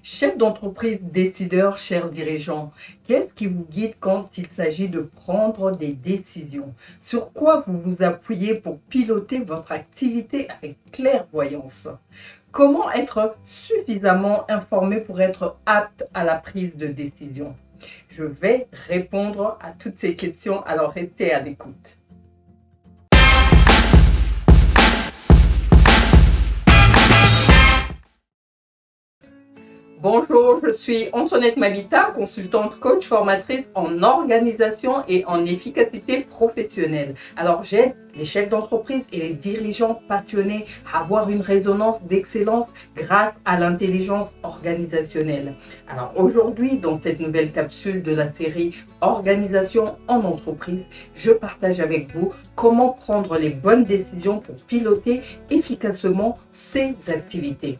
Chef d'entreprise, décideur, chers dirigeants, qu'est-ce qui vous guide quand il s'agit de prendre des décisions? Sur quoi vous vous appuyez pour piloter votre activité avec clairvoyance? Comment être suffisamment informé pour être apte à la prise de décision? Je vais répondre à toutes ces questions, alors restez à l'écoute. Bonjour, je suis Antoinette Mabita, consultante coach formatrice en organisation et en efficacité professionnelle. Alors j'aide les chefs d'entreprise et les dirigeants passionnés à avoir une résonance d'excellence grâce à l'intelligence organisationnelle. Alors aujourd'hui, dans cette nouvelle capsule de la série Organisation en entreprise, je partage avec vous comment prendre les bonnes décisions pour piloter efficacement ces activités.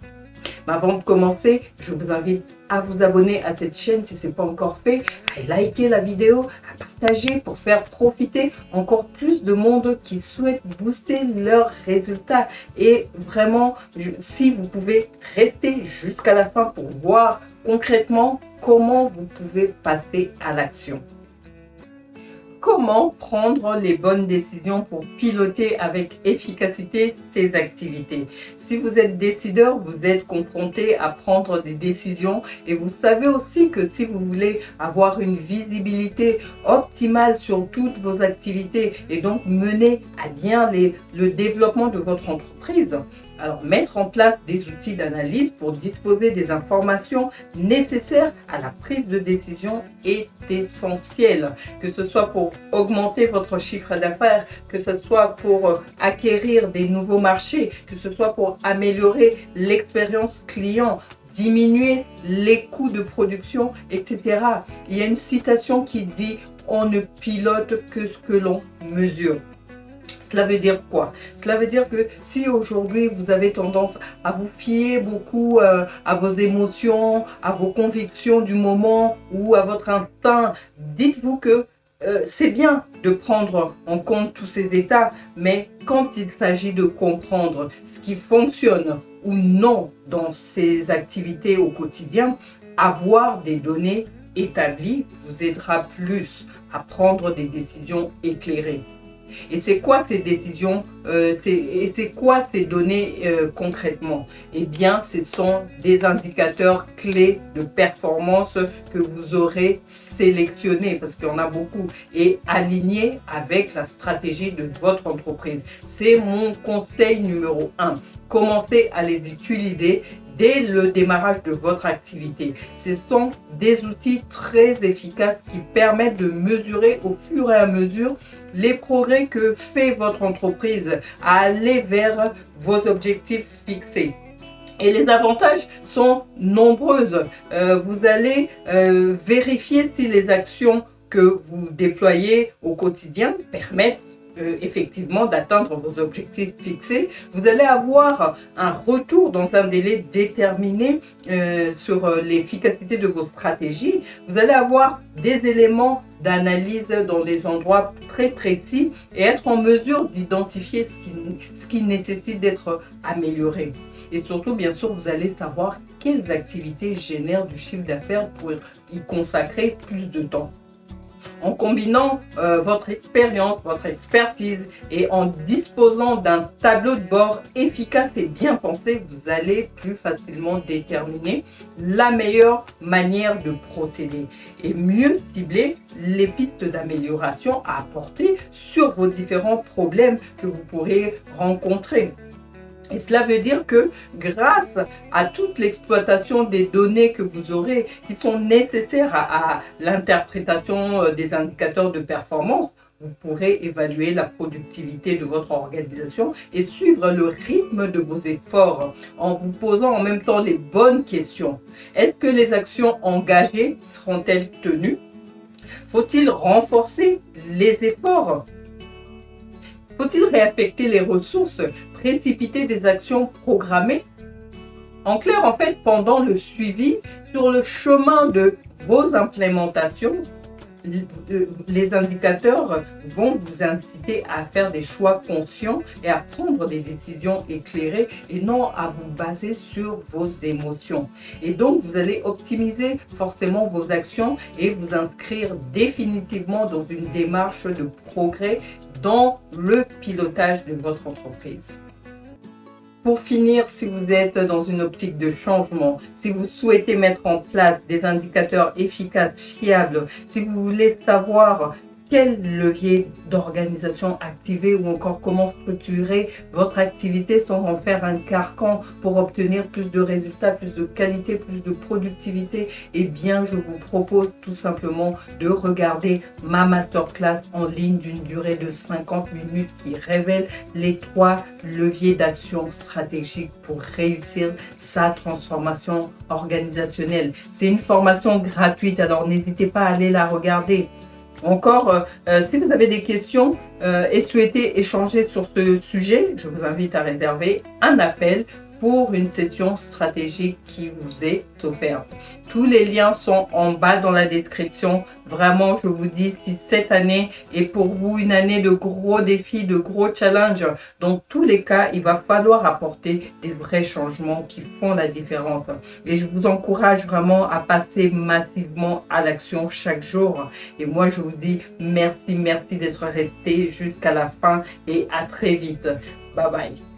Mais avant de commencer, je vous invite à vous abonner à cette chaîne si ce n'est pas encore fait, à liker la vidéo, à partager pour faire profiter encore plus de monde qui souhaite booster leurs résultats. Et vraiment, si vous pouvez rester jusqu'à la fin pour voir concrètement comment vous pouvez passer à l'action. Comment prendre les bonnes décisions pour piloter avec efficacité ces activités? Si vous êtes décideur, vous êtes confronté à prendre des décisions et vous savez aussi que si vous voulez avoir une visibilité optimale sur toutes vos activités et donc mener à bien le développement de votre entreprise, alors mettre en place des outils d'analyse pour disposer des informations nécessaires à la prise de décision est essentiel. Que ce soit pour augmenter votre chiffre d'affaires, que ce soit pour acquérir des nouveaux marchés, que ce soit pour améliorer l'expérience client, diminuer les coûts de production, etc. Il y a une citation qui dit « On ne pilote que ce que l'on mesure ». Cela veut dire quoi? Cela veut dire que si aujourd'hui vous avez tendance à vous fier beaucoup à vos émotions, à vos convictions du moment ou à votre instinct, dites-vous que c'est bien de prendre en compte tous ces états, mais quand il s'agit de comprendre ce qui fonctionne ou non dans ces activités au quotidien, avoir des données établies vous aidera plus à prendre des décisions éclairées. Et c'est quoi ces décisions et c'est quoi ces données concrètement? Eh bien, ce sont des indicateurs clés de performance que vous aurez sélectionnés, parce qu'il y en a beaucoup, et alignés avec la stratégie de votre entreprise. C'est mon conseil numéro 1. Commencez à les utiliser dès le démarrage de votre activité. Ce sont des outils très efficaces qui permettent de mesurer au fur et à mesure les progrès que fait votre entreprise à aller vers vos objectifs fixés. Et les avantages sont nombreux. Vous allez vérifier si les actions que vous déployez au quotidien permettent effectivement d'atteindre vos objectifs fixés. Vous allez avoir un retour dans un délai déterminé sur l'efficacité de vos stratégies. Vous allez avoir des éléments d'analyse dans des endroits très précis et être en mesure d'identifier ce qui nécessite d'être amélioré. Et surtout, bien sûr, vous allez savoir quelles activités génèrent du chiffre d'affaires pour y consacrer plus de temps. En combinant votre expérience, votre expertise et en disposant d'un tableau de bord efficace et bien pensé, vous allez plus facilement déterminer la meilleure manière de procéder et mieux cibler les pistes d'amélioration à apporter sur vos différents problèmes que vous pourrez rencontrer. Et cela veut dire que grâce à toute l'exploitation des données que vous aurez, qui sont nécessaires à l'interprétation des indicateurs de performance, vous pourrez évaluer la productivité de votre organisation et suivre le rythme de vos efforts en vous posant en même temps les bonnes questions. Est-ce que les actions engagées seront-elles tenues? Faut-il renforcer les efforts? Faut-il réaffecter les ressources, précipiter des actions programmées? En clair, en fait, pendant le suivi sur le chemin de vos implémentations, les indicateurs vont vous inciter à faire des choix conscients et à prendre des décisions éclairées et non à vous baser sur vos émotions. Et donc, vous allez optimiser forcément vos actions et vous inscrire définitivement dans une démarche de progrès dans le pilotage de votre entreprise. Pour finir, si vous êtes dans une optique de changement, si vous souhaitez mettre en place des indicateurs efficaces, fiables, si vous voulez savoir quel levier d'organisation activer ou encore comment structurer votre activité sans en faire un carcan pour obtenir plus de résultats, plus de qualité, plus de productivité, eh bien, je vous propose tout simplement de regarder ma masterclass en ligne d'une durée de 50 minutes qui révèle les 3 leviers d'action stratégique pour réussir sa transformation organisationnelle. C'est une formation gratuite, alors n'hésitez pas à aller la regarder. Encore, si vous avez des questions et souhaitez échanger sur ce sujet, je vous invite à réserver un appel pour une session stratégique qui vous est offerte. Tous les liens sont en bas dans la description. Vraiment, je vous dis, si cette année est pour vous une année de gros défis, de gros challenges, dans tous les cas, il va falloir apporter des vrais changements qui font la différence. Et je vous encourage vraiment à passer massivement à l'action chaque jour. Et moi, je vous dis merci d'être resté jusqu'à la fin et à très vite. Bye bye.